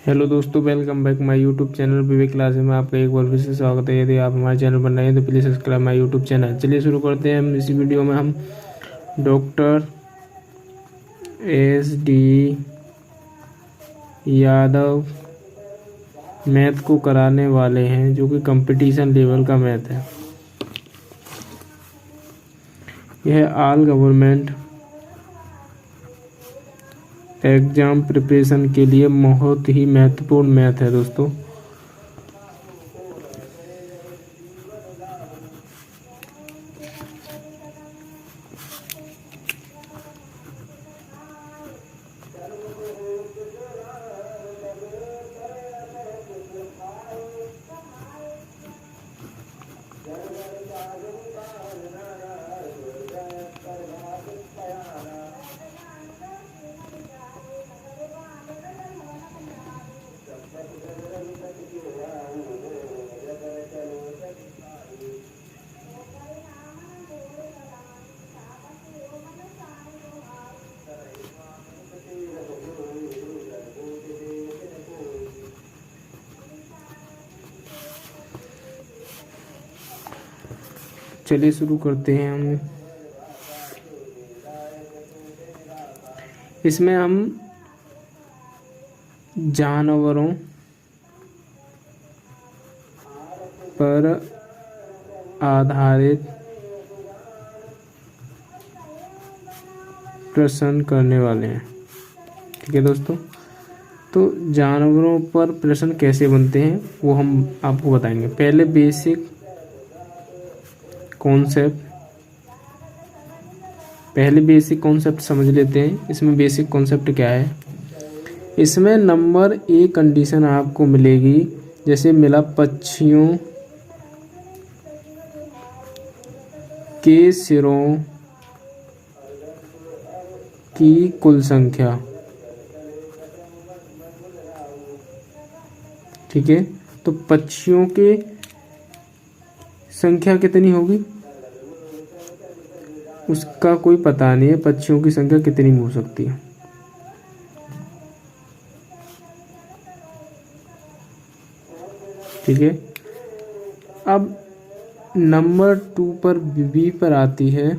Hello दोस्तों, welcome back my YouTube channel Vivek classes में आपका एक बार फिर से स्वागत है। यदि आप हमारे चैनल पर नए हैं तो please subscribe my YouTube channel. चलिए शुरू करते हैं। हम इसी वीडियो में हम डॉक्टर SD यादव मैथ को कराने वाले हैं, जो कि कंपटीशन लेवल का मैथ है। यह ऑल गवर्नमेंट एग्जाम प्रिपरेशन के लिए बहुत ही महत्वपूर्ण मैथ है दोस्तों। चलिए शुरू करते हैं। हम इसमें हम जानवरों पर आधारित प्रश्न करने वाले हैं। ठीक है दोस्तों, तो जानवरों पर प्रश्न कैसे बनते हैं वो हम आपको बताएंगे। पहले बेसिक कॉन्सेप्ट समझ लेते हैं। इसमें बेसिक कॉन्सेप्ट क्या है। इसमें नंबर एक कंडीशन आपको मिलेगी, जैसे मिला पक्षियों के सिरों की कुल संख्या। ठीक है, तो पक्षियों के संख्या कितनी होगी उसका कोई पता नहीं है। पक्षियों की संख्या कितनी हो सकती है। ठीक है, अब नंबर 2 पर बी पर आती है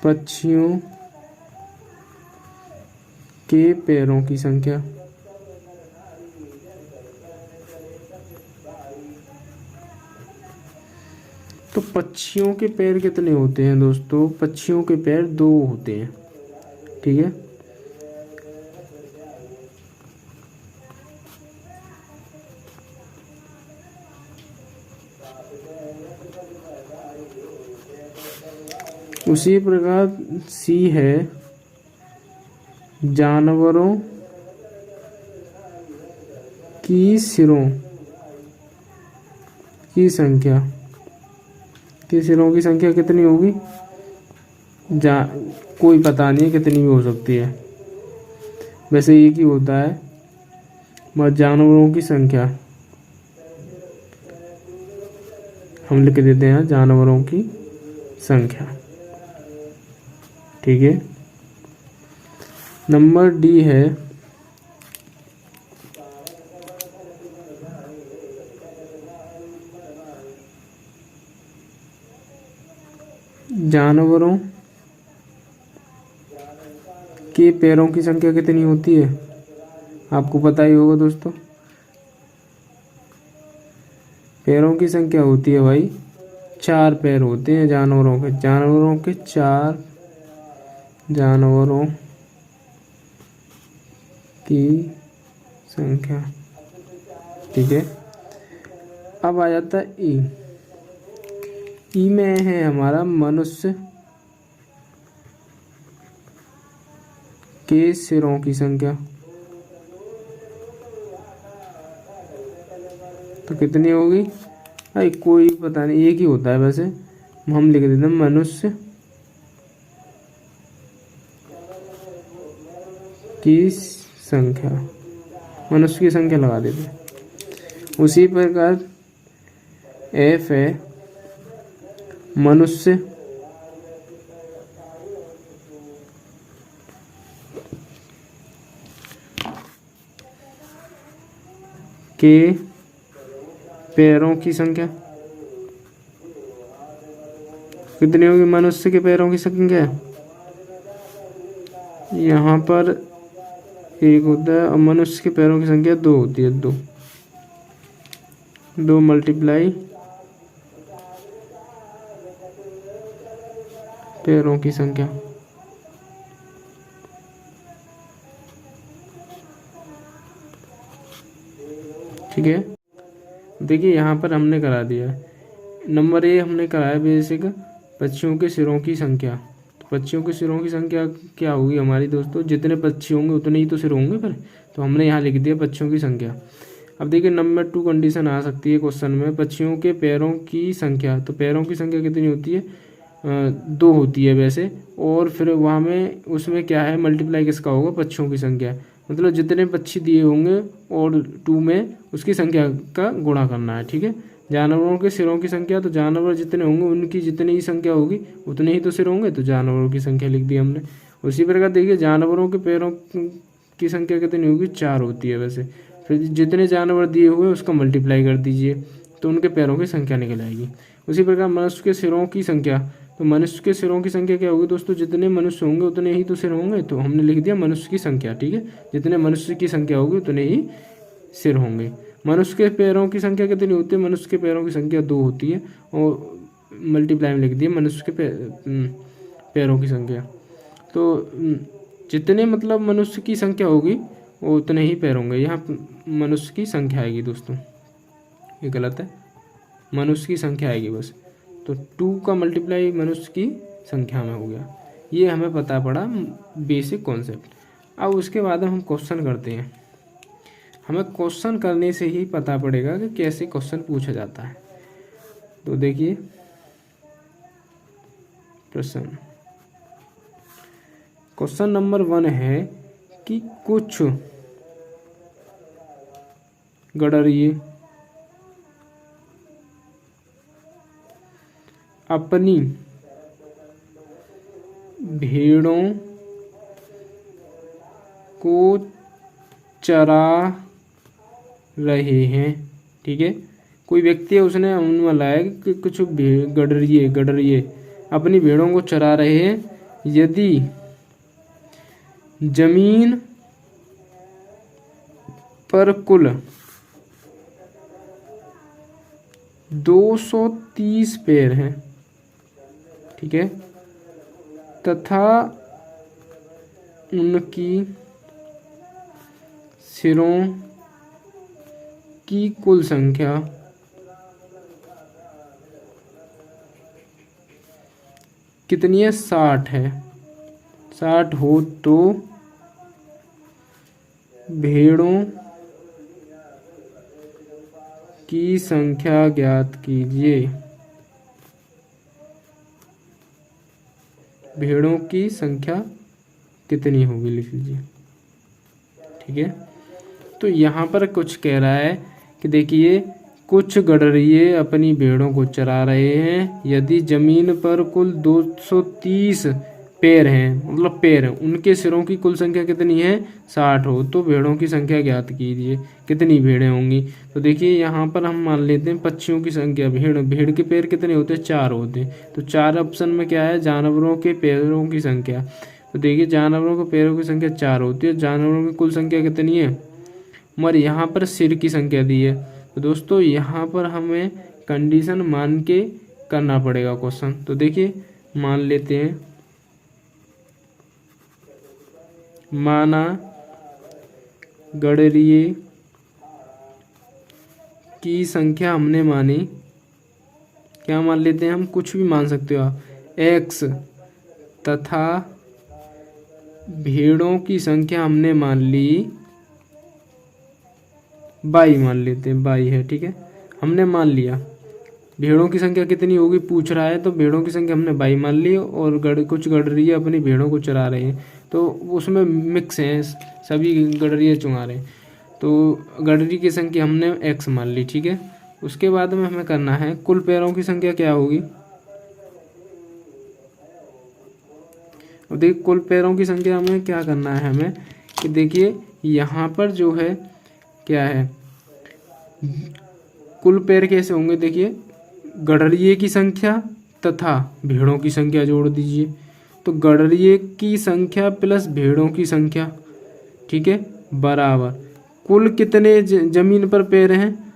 पक्षियों के पैरों की संख्या। तो पक्षियों के पैर कितने होते हैं दोस्तों? पक्षियों के पैर 2 होते हैं। ठीक है, उसी प्रकार सी है जानवरों की सिरों की संख्या। सिरों की संख्या कितनी होगी कोई पता नहीं है, कितनी भी हो सकती है। वैसे एक ही होता है, मगर जानवरों की संख्या हम लिख देते हैं जानवरों की संख्या। ठीक है, नंबर डी है जानवरों के पैरों की संख्या कितनी होती है, आपको पता ही होगा दोस्तों। पैरों की संख्या होती है भाई 4 पैर होते हैं जानवरों के। जानवरों के 4 जानवरों की संख्या। ठीक है, अब आ जाता है ई में है हमारा मनुष्य के सिरों की संख्या। तो कितनी होगी भाई, कोई पता नहीं, एक ही होता है। वैसे हम लिख देते हैं मनुष्य की संख्या। मनुष्य की संख्या लगा देते हैं। उसी प्रकार F है मनुष्य के पैरों की संख्या कितनी होगी? मनुष्य के पैरों की संख्या यहाँ पर 1 होता है और मनुष्य के पैरों की संख्या 2 होती है। 2 मल्टीप्लाई पैरों की संख्या। ठीक है, देखिए यहाँ पर हमने करा दिया है। नंबर ए हमने कराया बेसिक पक्षियों के सिरों की संख्या। तो पक्षियों के सिरों की संख्या क्या होगी हमारी दोस्तों? जितने पक्षी होंगे उतने ही तो सिर होंगे फिर। तो हमने यहाँ लिख दिया पक्षियों की संख्या। अब देखिए नंबर 2 कंडीशन आ सकती है क्वेश्चन में, पक्षियों के पैरों की संख्या। तो पैरों की संख्या कितनी होती है? 2 होती है वैसे, और फिर वहाँ में उसमें क्या है, मल्टीप्लाई किसका होगा? पक्षियों की संख्या। मतलब जितने पक्षी दिए होंगे और 2 में उसकी संख्या का गुणा करना है। ठीक है, जानवरों के सिरों की संख्या, तो जानवर जितने होंगे उनकी जितनी ही संख्या होगी उतने ही तो सिर होंगे, तो जानवरों की संख्या लिख दी हमने। उसी प्रकार देखिए जानवरों के पैरों की संख्या कितनी होगी? 4 होती है वैसे। फिर जितने जानवर दिए हुए उसका मल्टीप्लाई कर दीजिए तो उनके पैरों की संख्या निकल आएगी। उसी प्रकार मनुष्य के सिरों की संख्या, तो मनुष्य के सिरों की संख्या क्या होगी दोस्तों? जितने मनुष्य होंगे उतने ही तो सिर होंगे, तो हमने लिख दिया मनुष्य की संख्या। ठीक है, जितने मनुष्य की संख्या होगी उतने ही सिर होंगे। मनुष्य के पैरों की संख्या कितनी होती है? मनुष्य के पैरों की संख्या 2 होती है और मल्टीप्लाई में लिख दिया मनुष्य के पैरों की संख्या। तो जितने मतलब मनुष्य की संख्या होगी वो उतने ही पैर होंगे। यहाँ मनुष्य की संख्या आएगी दोस्तों, ये गलत है, मनुष्य की संख्या आएगी बस। तो 2 का मल्टीप्लाई मनुष्य की संख्या में हो गया। ये हमें पता पड़ा बेसिक कॉन्सेप्ट। अब उसके बाद हम क्वेश्चन करते हैं। हमें क्वेश्चन करने से ही पता पड़ेगा कि कैसे क्वेश्चन पूछा जाता है। तो देखिए क्वेश्चन नंबर 1 है कि कुछ गडरिये अपनी भेड़ों को चरा रहे हैं। ठीक है, कोई व्यक्ति है उसने अनुमान लगाया कि कुछ गडरिये अपनी भेड़ों को चरा रहे हैं। यदि जमीन पर कुल 230 पैर हैं, ठीक है, तथा उनकी सिरों की कुल संख्या कितनी है? 60 है। 60 हो तो भेड़ों की संख्या ज्ञात कीजिए। भेड़ों की संख्या कितनी होगी लिख लीजिए। ठीक है, तो यहाँ पर कुछ कह रहा है कि देखिए कुछ गडरिये अपनी भेड़ों को चरा रहे हैं। यदि जमीन पर कुल 230 पैर हैं, मतलब पैर हैं, उनके सिरों की कुल संख्या कितनी है? 60 हो तो भेड़ों की संख्या ज्ञात कीजिए, कितनी भेड़ें होंगी। तो देखिए यहाँ पर हम मान लेते हैं पक्षियों की संख्या। भेड़ के पैर कितने होते हैं? 4 होते हैं। तो 4 ऑप्शन में क्या है? जानवरों के पैरों की संख्या। तो देखिए जानवरों के पैरों की संख्या 4 होती है। जानवरों की कुल संख्या कितनी है? मगर यहाँ पर सिर की संख्या दी है। तो दोस्तों यहाँ पर हमें कंडीशन मान के करना पड़ेगा क्वेश्चन। तो देखिए मान लेते हैं, माना गडरिये की संख्या हमने मानी, क्या मान लेते हैं हम? कुछ भी मान सकते हो आप, x, तथा भेड़ों की संख्या हमने मान ली y, मान लेते हैं y है। ठीक है, हमने मान लिया। भेड़ों की संख्या कितनी होगी पूछ रहा है, तो भेड़ों की संख्या हमने 22 मान ली। और कुछ गडरिये अपनी भेड़ों को चरा रहे हैं, तो उसमें मिक्स हैं, सभी गडरिये चुरा रहे हैं, तो गडरी की संख्या हमने x मान ली। ठीक है, उसके बाद में हमें करना है कुल पैरों की संख्या क्या होगी। अब देखिए कुल पैरों की संख्या हमें क्या करना है, हमें कि देखिए यहाँ पर जो है क्या है, कुल पैर कैसे होंगे, देखिए गड़रिये की संख्या तथा भेड़ों की संख्या जोड़ दीजिए, तो गड़रिये की संख्या प्लस भेड़ों की संख्या, ठीक है, बराबर कुल कितने जमीन पर पैर हैं,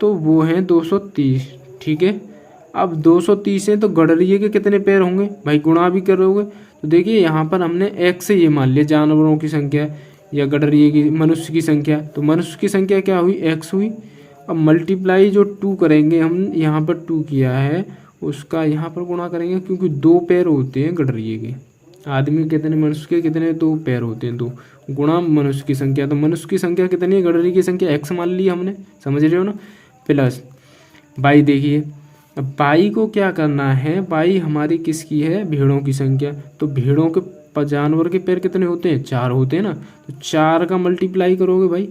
तो वो हैं 230, ठीक है। अब 230 हैं तो गड़रिये के कितने पैर होंगे भाई, गुणा भी करोगे तो देखिए यहाँ पर हमने x से ये मान लिया जानवरों की संख्या या गड़रिये की मनुष्य की संख्या, तो मनुष्य की संख्या क्या हुई, x हुई। अब मल्टीप्लाई जो 2 करेंगे हम, यहाँ पर 2 किया है उसका यहाँ पर गुणा करेंगे, क्योंकि 2 पैर होते हैं गड़रिये के, आदमी कितने, मनुष्य के कितने, 2 पैर होते हैं, 2 गुणा मनुष्य की संख्या, तो मनुष्य की संख्या कितनी है, गड़रिये की संख्या x मान ली हमने, समझ रहे हो ना, प्लस बाई। देखिए अब बाई को क्या करना है, बाई हमारी किसकी है, भेड़ों की संख्या, तो भेड़ों के जानवर के पैर कितने होते हैं, 4 होते हैं ना, तो 4 का मल्टीप्लाई करोगे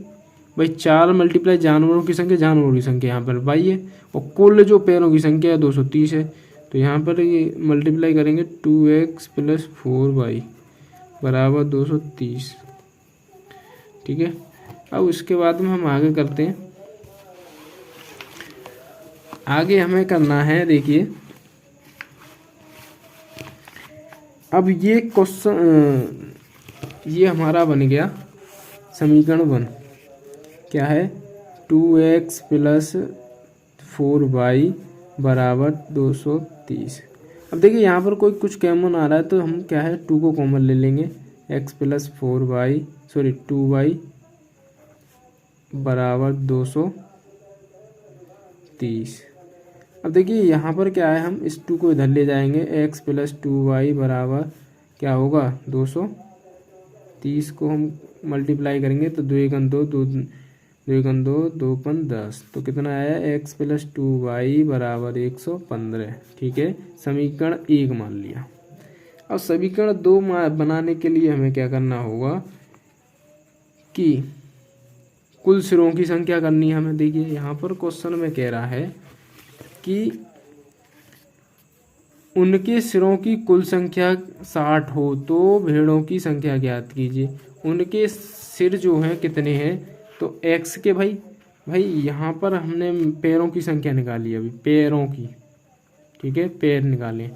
भाई 4 मल्टीप्लाई जानवरों की संख्या यहाँ पर बाई है, और कुल जो पैरों की संख्या है 230 है, तो यहाँ पर ये मल्टीप्लाई करेंगे 2x + 4y बराबर 230, ठीक है। अब उसके बाद में हम आगे करते हैं, आगे हमें करना है, देखिए अब ये क्वेश्चन, ये हमारा बन गया समीकरण 1, क्या है 2x + 4y बराबर 230। अब देखिए यहाँ पर कोई कुछ कॉमन आ रहा है तो हम क्या है 2 को कॉमन ले लेंगे, x + 2y बराबर 230। अब देखिए यहाँ पर क्या है, हम इस 2 को इधर ले जाएंगे, x + 2y बराबर क्या होगा 230 को हम मल्टीप्लाई करेंगे तो 2 × 2 2 2 × 10, तो कितना आया, x + 2y बराबर 115, ठीक है, समीकरण 1 मान लिया। अब समीकरण 2 बनाने के लिए हमें क्या करना होगा कि कुल सिरों की संख्या करनी है हमें। देखिए यहाँ पर क्वेश्चन में कह रहा है कि उनके सिरों की कुल संख्या 60 हो तो भेड़ों की संख्या ज्ञात कीजिए। उनके सिर जो हैं कितने हैं, तो x के भाई यहाँ पर हमने पैरों की संख्या निकाली अभी, पैरों की, ठीक है, पैर निकाले,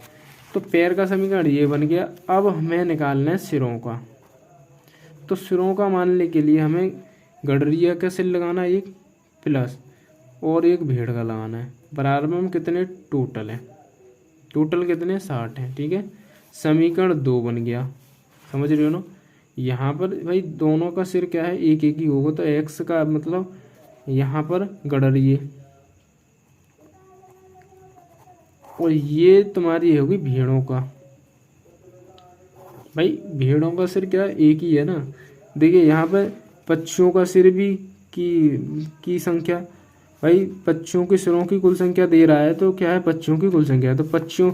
तो पैर का समीकरण ये बन गया। अब हमें निकालना है सिरों का, तो सिरों का मानने के लिए हमें गड़रिया का सिर लगाना है 1 प्लस और 1 भेड़ का लगाना है, बराबर में हम कितने टोटल है, टोटल कितने 60 हैं, ठीक है। समीकरण 2 बन गया, समझ रहे हो ना। यहाँ पर भाई दोनों का सिर क्या है, एक ही होगा, तो x का मतलब यहाँ पर गड़रिये और ये तुम्हारी होगी भेड़ों का, भाई भेड़ों का सिर क्या एक ही है ना। देखिए यहाँ पर पक्षियों का सिर भी की संख्या, भाई पक्षियों के सिरों की कुल संख्या दे रहा है तो क्या है, पक्षियों की कुल संख्या है, तो पक्षियों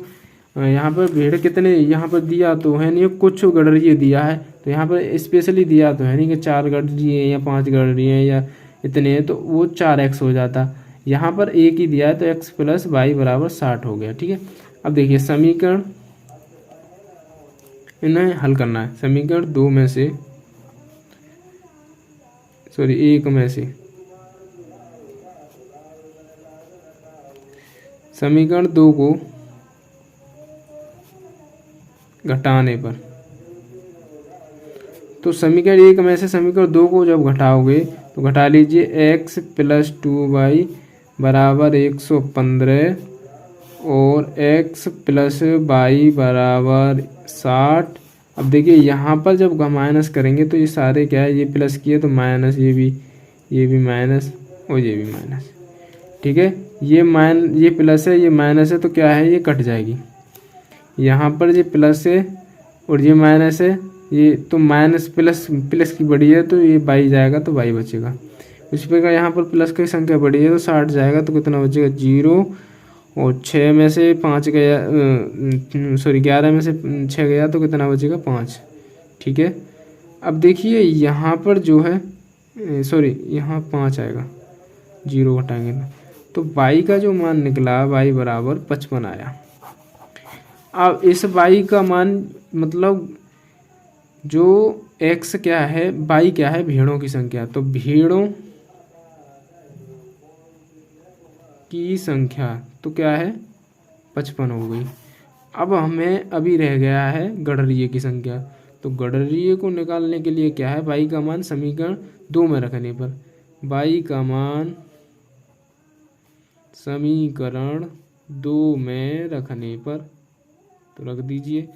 यहाँ पर भेड़ कितने यहाँ पर दिया तो है नहीं, कुछ गड़रिये दिया है, तो यहाँ पर स्पेशली दिया तो है नहीं कि 4 गड़रिये या 5 गड़रिये या इतने, तो वो 4x हो जाता, यहाँ पर एक ही दिया है तो x + y बराबर 60 हो गया, ठीक है। अब देखिए समीकरण इन्हें हल करना है, समीकरण 2 में से सॉरी 1 में से समीकरण 2 को घटाने पर, तो समीकरण 1 में से समीकरण 2 को जब घटाओगे तो घटा लीजिए, x + 2y बराबर 115 और x + y बराबर 60। अब देखिए यहाँ पर जब माइनस करेंगे तो ये सारे क्या है, ये प्लस किए तो माइनस, ये भी माइनस और ये भी माइनस, ठीक है। ये प्लस है, ये माइनस है, तो क्या है, ये कट जाएगी। यहाँ पर ये प्लस है और ये माइनस है, ये तो माइनस प्लस की बड़ी है तो ये बाई जाएगा तो बाई बचेगा। इस प्रकार यहाँ पर प्लस की संख्या बड़ी है तो 60 जाएगा, तो कितना बचेगा 0 और 6 में से 5 गया, सॉरी 11 में से 6 गया तो कितना बचेगा 5, ठीक है। अब देखिए यहाँ पर जो है सॉरी यहाँ 5 आएगा, 0 घटाएंगे तो y का जो मान निकला y बराबर 55 आया। अब इस y का मान मतलब जो x क्या है, y क्या है, भेड़ों की संख्या, तो भेड़ों की संख्या, तो क्या है 55 हो गई। अब हमें अभी रह गया है गणरीय की संख्या। तो गणरीय को निकालने के लिए क्या है, y का मान समीकरण 2 में रखने पर, y का मान समीकरण 2 में रखने पर, तो रख दीजिए।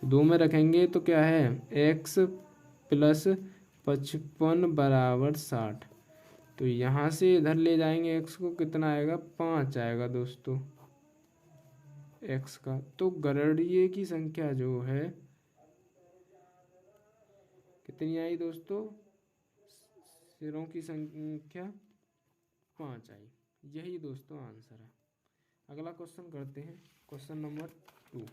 2 में रखेंगे तो क्या है, x प्लस 55 बराबर 60। तो यहाँ से इधर ले जाएंगे x को, कितना आएगा 5 आएगा दोस्तों x का। तो गणरीय की संख्या जो है कितनी आई दोस्तों, सिरों की संख्या 5 आई। यही दोस्तों आंसर है। अगला क्वेश्चन करते हैं, क्वेश्चन नंबर 2।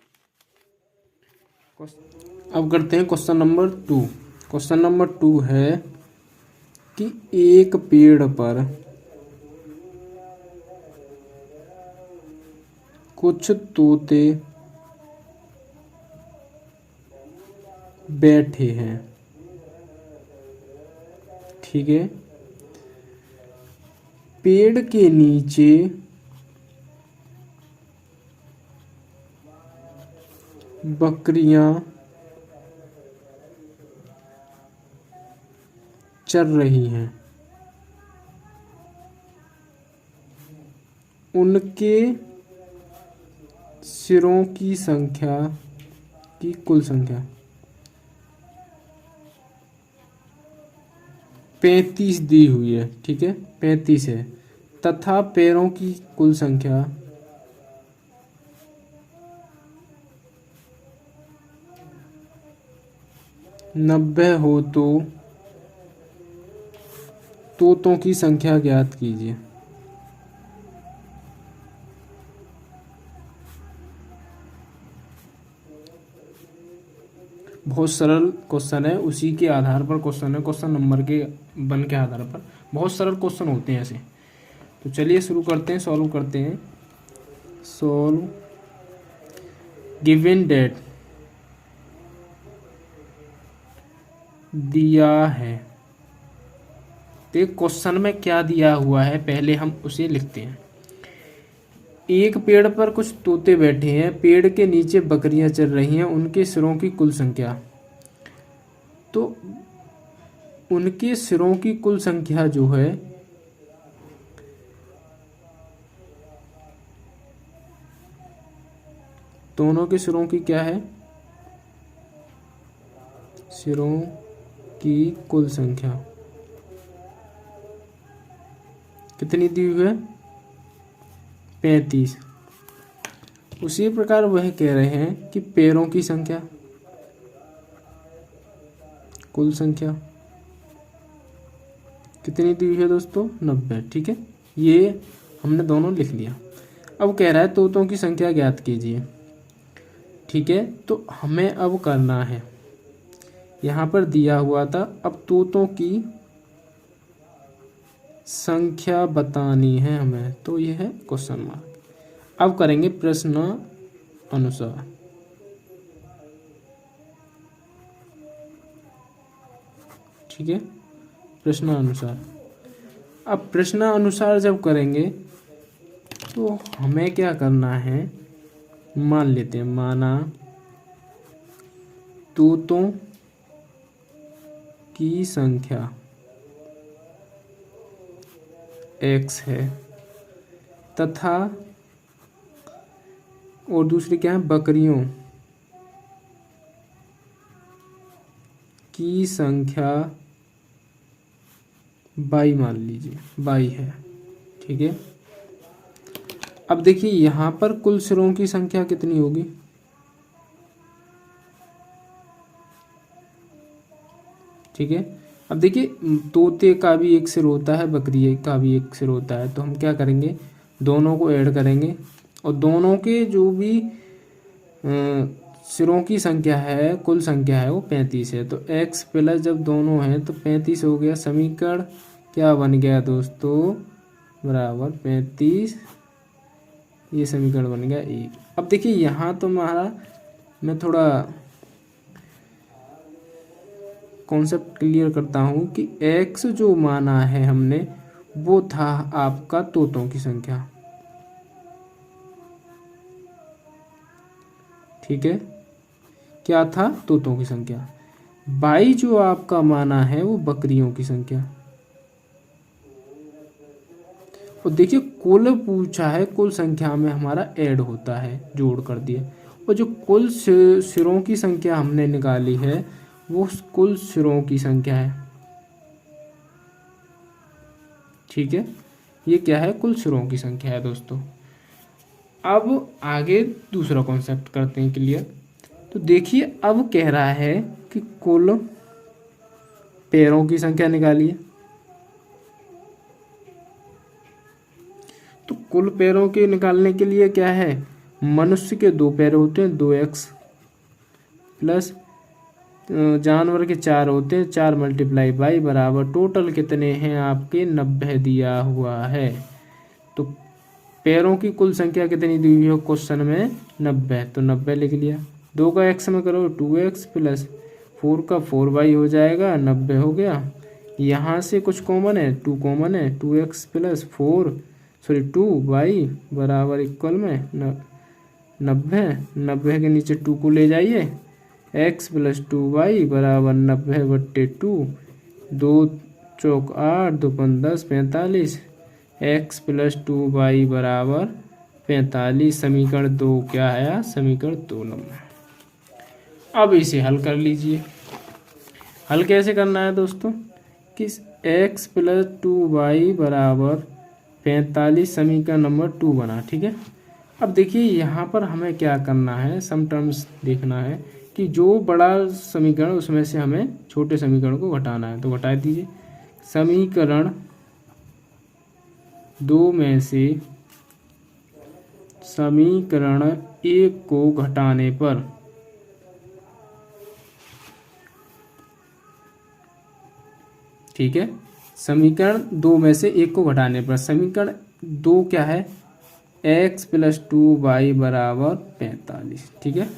अब करते हैं क्वेश्चन नंबर 2। क्वेश्चन नंबर 2 है कि एक पेड़ पर कुछ तोते बैठे हैं, ठीक है। पेड़ के नीचे बकरियां चर रही हैं, उनके सिरों की संख्या की कुल संख्या 35 दी हुई है, ठीक है 35 है, तथा पैरों की कुल संख्या 90 हो तो तोतों की संख्या ज्ञात कीजिए। बहुत सरल क्वेश्चन है, उसी के आधार पर क्वेश्चन है, क्वेश्चन नंबर के 1 के आधार पर बहुत सरल क्वेश्चन होते हैं ऐसे। तो चलिए शुरू करते हैं, सॉल्व करते हैं। सॉल्व गिवन डेट दिया है, तो क्वेश्चन में क्या दिया हुआ है पहले हम उसे लिखते हैं। एक पेड़ पर कुछ तोते बैठे हैं, पेड़ के नीचे बकरियां चल रही हैं, उनके सिरों की कुल संख्या। तो उनके सिरों की कुल संख्या जो है दोनों के सिरों की क्या है, सिरों की कुल संख्या कितनी दी हुई है 35। उसी प्रकार वह कह रहे हैं कि पैरों की संख्या कुल संख्या कितनी दी हुई है दोस्तों 90, ठीक है। ये हमने दोनों लिख लिया। अब कह रहा है तोतों की संख्या ज्ञात कीजिए, ठीक है। तो हमें अब करना है, यहाँ पर दिया हुआ था, अब तोतों की संख्या बतानी है हमें, तो यह है क्वेश्चन मार्क। अब करेंगे प्रश्न अनुसार, ठीक है प्रश्न अनुसार। अब प्रश्न अनुसार जब करेंगे तो हमें क्या करना है, मान लेते हैं, माना तोतों की संख्या x है, तथा और दूसरी क्या है, बकरियों की संख्या y मान लीजिए y है, ठीक है। अब देखिए यहाँ पर कुल सिरों की संख्या कितनी होगी, ठीक है। अब देखिए तोते का भी एक सिर होता है, बकरी का भी एक सिर होता है, तो हम क्या करेंगे दोनों को ऐड करेंगे और दोनों के जो भी सिरों की संख्या है, कुल संख्या है वो 35 है। तो x प्लस जब दोनों हैं तो 35 हो गया। समीकरण क्या बन गया दोस्तों, बराबर 35, ये समीकरण बन गया 1। अब देखिए यहाँ तो मैं थोड़ा कॉन्सेप्ट क्लियर करता हूँ कि x जो माना है हमने वो था आपका तोतों की संख्या, ठीक है, क्या था, तोतों की संख्या। 22 जो आपका माना है वो बकरियों की संख्या। और देखिए कुल पूछा है, कुल संख्या में हमारा ऐड होता है, जोड़ कर दिया। और जो कुल सिरों की संख्या हमने निकाली है वो कुल सिरों की संख्या है, ठीक है, ये क्या है, कुल सिरों की संख्या है दोस्तों। अब आगे दूसरा कॉन्सेप्ट करते हैं क्लियर। तो देखिए अब कह रहा है कि कुल पैरों की संख्या निकालिए। तो कुल पैरों के निकालने के लिए क्या है, मनुष्य के 2 पैर होते हैं 2x प्लस जानवर के 4 होते हैं 4 मल्टीप्लाई बाई बराबर टोटल कितने हैं आपके 90 दिया हुआ है। तो पैरों की कुल संख्या कितनी दी हुई है क्वेश्चन में 90, तो 90 लिख लिया। 2 का x में करो 2x प्लस 4 का 4y हो जाएगा, 90 हो गया। यहाँ से कुछ कॉमन है, 2 कॉमन है, 2x प्लस 2y बराबर इक्वल में 90 के नीचे 2 को ले जाइए, x प्लस 2y बराबर 90/2, 2 चौक 8, 2 पंच 10, 45, x प्लस 2y बराबर 45। समीकरण 2 क्या आया, समीकरण 2 नंबर। अब इसे हल कर लीजिए। हल कैसे करना है दोस्तों, कि x प्लस 2y बराबर 45 समीकरण नंबर 2 बना, ठीक है। अब देखिए यहाँ पर हमें क्या करना है, सम टर्म्स देखना है कि जो बड़ा समीकरण उसमें से हमें छोटे समीकरण को घटाना है, तो घटा दीजिए। समीकरण 2 में से समीकरण 1 को घटाने पर ठीक है, समीकरण 2 में से 1 को घटाने पर समीकरण 2 क्या है, x प्लस 2y बराबर 45, ठीक है।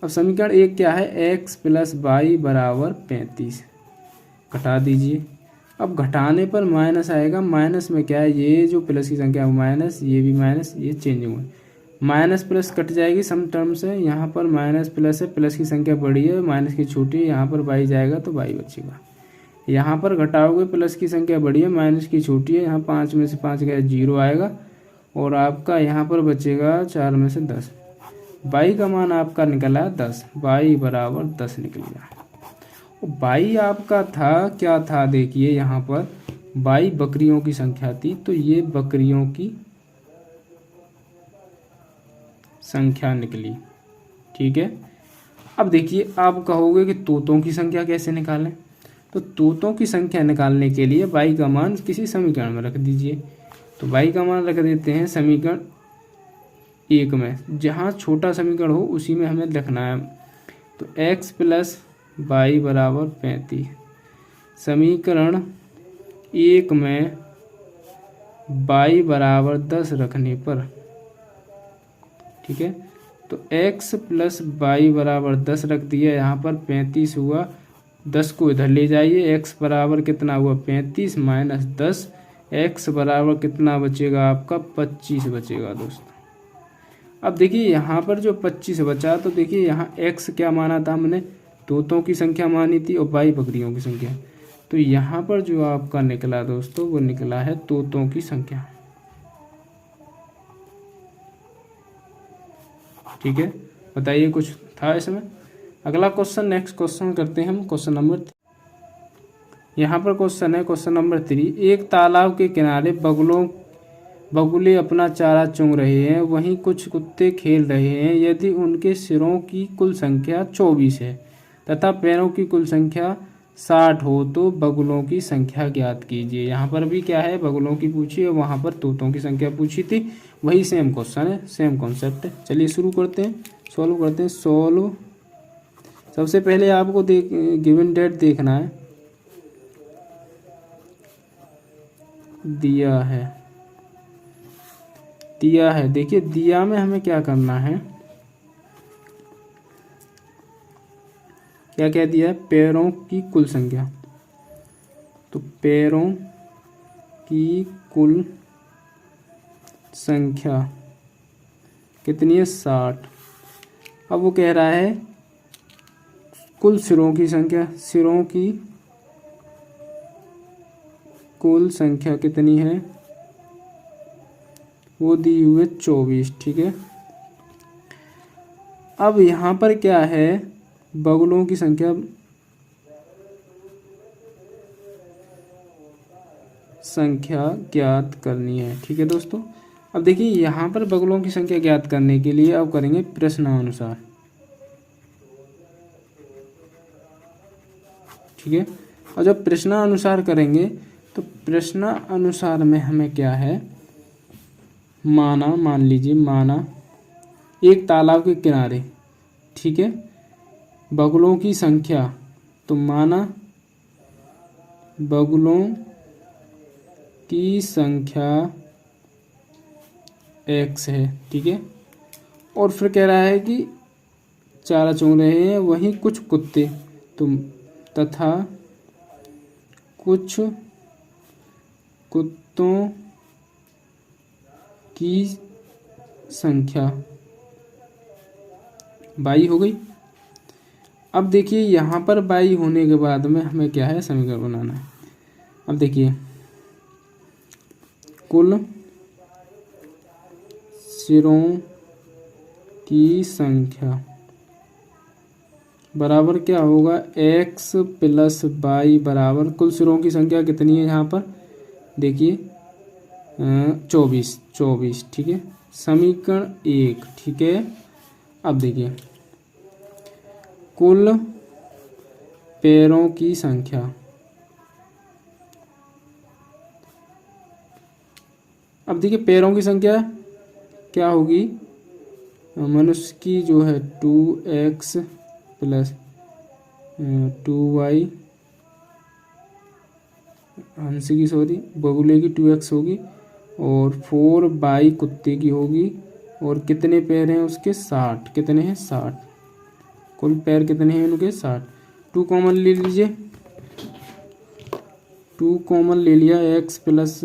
अब समीकरण 1 क्या है, x प्लस y बराबर 35, घटा दीजिए। अब घटाने पर माइनस आएगा, माइनस में क्या है, ये जो प्लस की संख्या है माइनस, ये भी माइनस, ये चेंज हुआ, माइनस प्लस कट जाएगी सम टर्म से। यहाँ पर माइनस प्लस है, प्लस की संख्या बड़ी है, माइनस की छोटी है, यहाँ पर y जाएगा तो y बचेगा। यहाँ पर घटाओगे, प्लस की संख्या बड़ी है, माइनस की छोटी है, यहाँ 5 में से 5 गया 0 आएगा, और आपका यहाँ पर बचेगा 4 में से 10। y का मान आपका निकला 10, y बराबर 10 निकल गया। y आपका था क्या था, देखिए यहाँ पर y बकरियों की संख्या थी, तो ये बकरियों की संख्या निकली, ठीक है। अब देखिए आप कहोगे कि तोतों की संख्या कैसे निकालें, तो तोतों की संख्या निकालने के लिए y का मान किसी समीकरण में रख दीजिए। तो y का मान रख देते हैं समीकरण 1 में, जहाँ छोटा समीकरण हो उसी में हमें रखना है। तो x प्लस y बराबर 35, समीकरण 1 में y बराबर 10 रखने पर, ठीक है, तो x प्लस y बराबर 10 रख दिया, यहाँ पर 35 हुआ, 10 को इधर ले जाइए, x बराबर कितना हुआ 35 माइनस 10, x बराबर कितना बचेगा आपका 25 बचेगा दोस्तों। अब देखिए यहाँ पर जो 25 बचा, तो देखिए यहाँ x क्या माना था हमने, तोतों की संख्या मानी थी, और y बकरियों की संख्या। तो यहाँ पर जो आपका निकला दोस्तों वो निकला है तोतों की संख्या, ठीक है। बताइए कुछ था इसमें। अगला क्वेश्चन, नेक्स्ट क्वेश्चन करते हैं हम, क्वेश्चन नंबर, यहाँ पर क्वेश्चन है क्वेश्चन नंबर 3। एक तालाब के किनारे बगुले अपना चारा चुंग रहे हैं, वहीं कुछ कुत्ते खेल रहे हैं। यदि उनके सिरों की कुल संख्या 24 है तथा पैरों की कुल संख्या 60 हो तो बगुलों की संख्या ज्ञात कीजिए। यहाँ पर भी क्या है, बगुलों की पूछी है, वहाँ पर तोतों की संख्या पूछी थी, वही सेम क्वेश्चन है, सेम कॉन्सेप्ट है। चलिए शुरू करते हैं, सॉल्व करते हैं। सॉल्व, सबसे पहले आपको गिवन डेट देखना है, दिया है, देखिए दिया में हमें क्या करना है, क्या क्या दिया है, पैरों की कुल संख्या। तो पैरों की कुल संख्या कितनी है 60। अब वो कह रहा है कुल सिरों की संख्या, सिरों की कुल संख्या कितनी है, वो दी हुई 24। ठीक है, अब यहाँ पर क्या है, बगुलों की संख्या ज्ञात करनी है। ठीक है दोस्तों, अब देखिए यहाँ पर बगुलों की संख्या ज्ञात करने के लिए अब करेंगे प्रश्नानुसार। ठीक है, और जब प्रश्नानुसार करेंगे तो प्रश्नानुसार में हमें क्या है, मान लीजिए माना एक तालाब के किनारे, ठीक है, बगुलों की संख्या, तो माना बगुलों की संख्या x है। ठीक है, और फिर कह रहा है कि चारा चुग रहे हैं वहीं कुछ कुत्ते, तो तथा कुछ कुत्तों की संख्या 22 हो गई। अब देखिए यहाँ पर 22 होने के बाद में हमें क्या है, समीकरण बनाना है। अब देखिए कुल सिरों की संख्या बराबर क्या होगा, x प्लस वाई बराबर कुल सिरों की संख्या कितनी है यहाँ पर, देखिए 24। ठीक है, समीकरण 1। ठीक है, अब देखिए कुल पैरों की संख्या, अब देखिए पैरों की संख्या क्या होगी, मनुष्य की जो है 2x प्लस 2y, हंसी की सॉरी बगुले की 2x होगी, और 4y कुत्ते की होगी, और कितने पैर हैं उसके 60, कितने हैं 60, कुल पैर कितने हैं उनके 60। 2 कॉमन ले लीजिए, 2 कॉमन ले लिया, x प्लस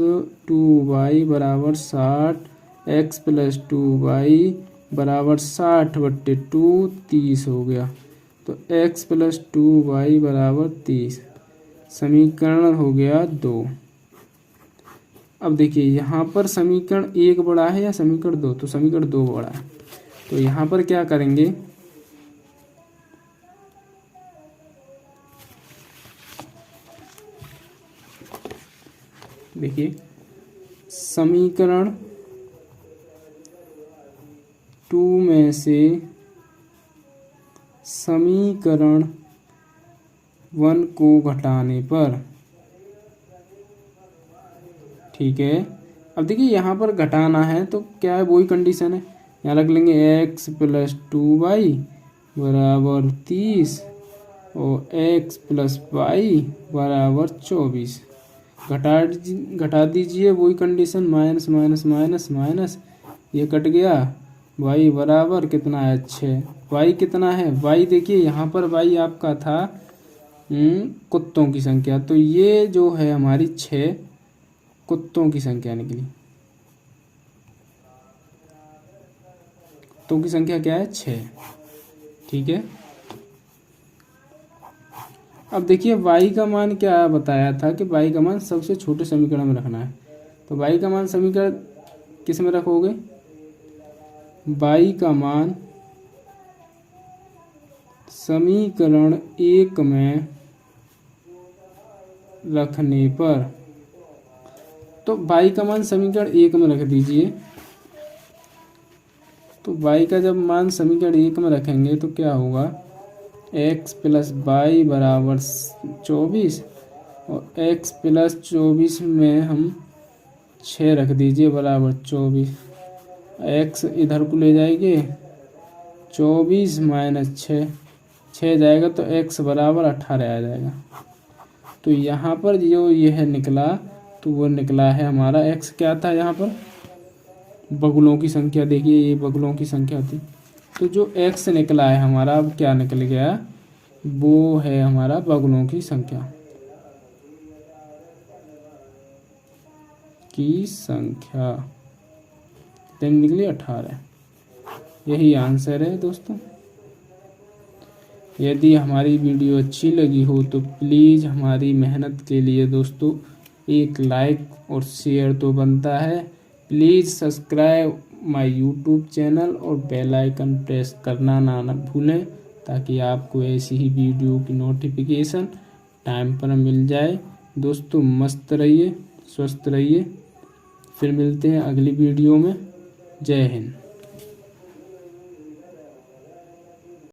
2y बराबर 60, x प्लस 2y बराबर 60/2 30 हो गया, तो x प्लस 2y बराबर 30, समीकरण हो गया 2। अब देखिए यहाँ पर समीकरण 1 बड़ा है या समीकरण 2, तो समीकरण 2 बड़ा है, तो यहाँ पर क्या करेंगे, देखिए समीकरण 2 में से समीकरण 1 को घटाने पर, ठीक है, अब देखिए यहाँ पर घटाना है तो क्या है, वही कंडीशन है, यहाँ रख लेंगे x प्लस 2y बराबर 30 और x प्लस y बराबर 24, घटा दीजिए, वही condition, minus minus minus minus, ये कट गया, y बराबर कितना है 6, y कितना है, y देखिए यहाँ पर y आपका था कुत्तों की संख्या, तो ये जो है हमारी 6 कुत्तों की संख्या निकली, कुत्तों की संख्या क्या है 6। ठीक है, अब देखिए y का मान क्या बताया था कि y का मान सबसे छोटे समीकरण में रखना है, तो y का मान समीकरण किस में रखोगे, y का मान समीकरण 1 में रखने पर, तो y का मान समीकरण 1 में रख दीजिए, तो y का जब मान समीकरण 1 में रखेंगे तो क्या होगा, x प्लस वाई बराबर 24, और x प्लस 24 में हम 6 रख दीजिए बराबर 24, x इधर को ले जाएंगे, 24 माइनस 6 जाएगा तो x बराबर 18 आ जाएगा, तो यहाँ पर जो यह निकला तो वो निकला है हमारा x क्या था, यहाँ पर बगुलों की संख्या, देखिए ये बगुलों की संख्या थी, तो जो x निकला है हमारा, अब क्या निकल गया, वो है हमारा बगुलों की संख्या कितनी निकली 18, यही आंसर है दोस्तों। यदि हमारी वीडियो अच्छी लगी हो तो प्लीज़ हमारी मेहनत के लिए दोस्तों एक लाइक और शेयर तो बनता है। Please subscribe my YouTube channel और बेल आइकन प्रेस करना ना भूलें, ताकि आपको ऐसी ही वीडियो की नोटिफिकेशन टाइम पर मिल जाए। दोस्तों मस्त रहिए, स्वस्थ रहिए, फिर मिलते हैं अगली वीडियो में। जय हिंद।